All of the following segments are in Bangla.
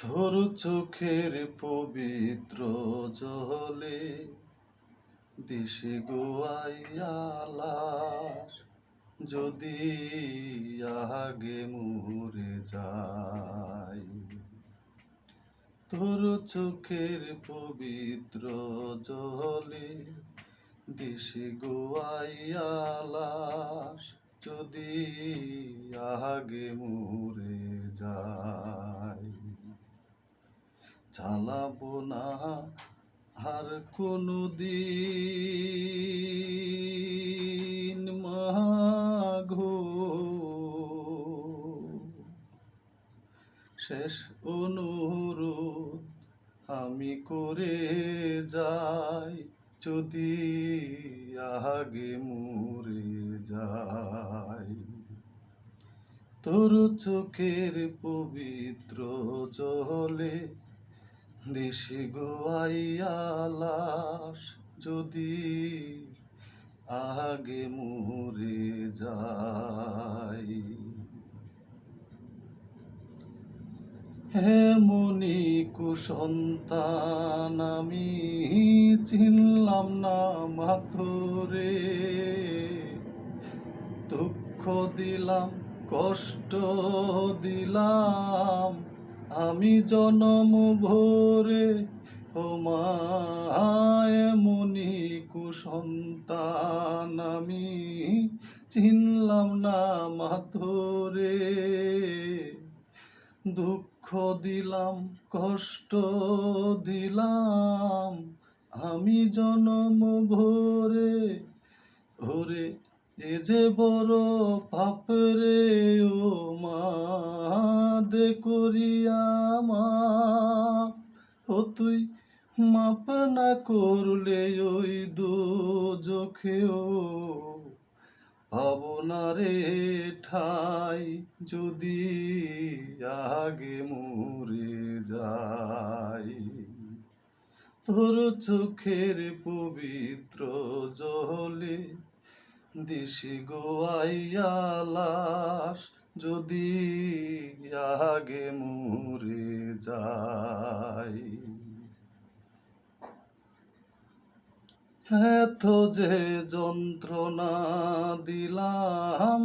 তোর চোখের পবিত্র জলে দিশে গোয়াইয়া লাশ যদি আগে মরে যায়। তোর চোখের পবিত্র জলে দিশে গোয়াইয়া লাশ যদি আগে মরে যায়। চালাবো না আর কোনো দিন মাগো, শেষ অনুরোধ আমি করে যাই যদি আগে মরে যাই। তোর চোখের পবিত্র জলে দিশে গোয়াইয়া লাশ যদি আগে মরে যাই। হে মনি কুসন্তান আমি চিনলাম না মাথরে, দুঃখ দিলাম কষ্ট দিলাম আমি জনম ভরে। ও মায় মনি কুসন্তান আমি চিনলাম না মাথরে, দুঃখ দিলাম কষ্ট দিলাম আমি জনম ভরে। ওরে এ যে বড় পাপ রে ও মা দে করিয়া মাপ। ও তুই মাপ না করলে ওই দোজখেও পাবো না রে ঠাই যদি আগে মরে যাই। তোর চোখের পবিত্র জলে দিশে গোয়াইয়া লাশ যদি আগে মরে যাই। এত যে যন্ত্রণা দিলাম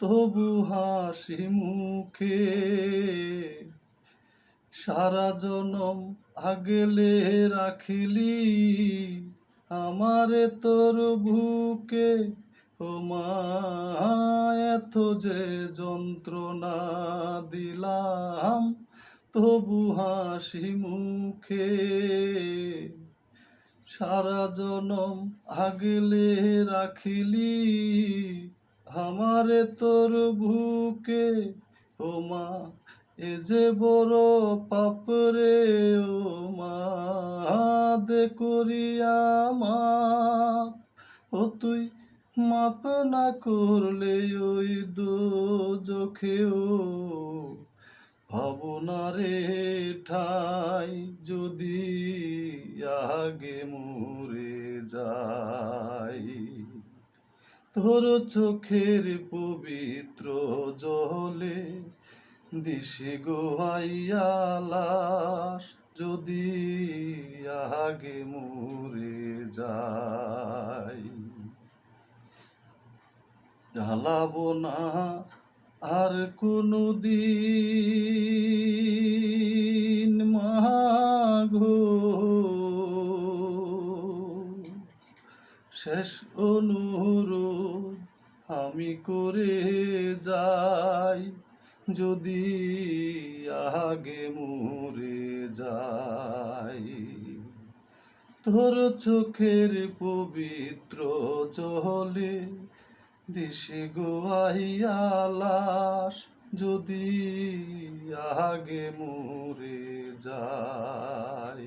তবু হাসি মুখে, সারা জনম আগলে রাখিলি আমারে তোর বুকে। ও মা এত যে যন্ত্রণা দিলাম তবু হাসি মুখে, সারা জনম আগলে রাখিলি আমারে তোর বুকে। ও মা এ যে বড় পাপ রে ও মা দে করিয়া মাপ। ও তুই মাপ না করলে ওই দোজখেও পাবো না রে ঠাই যদি আগে মরে যাই। তোর চোখের পবিত্র জলে দিশে গোয়াইয়া লাশ যদি আগে মরে যাই। জ্বালাবো না আর কোনো দিন মাগো, শেষ অনুরোধ আমি করে যাই যদি আগে মরে যাই। তোর চোখের পবিত্র জলে দিশে গোয়াইয়া লাশ যদি আগে মরে যাই।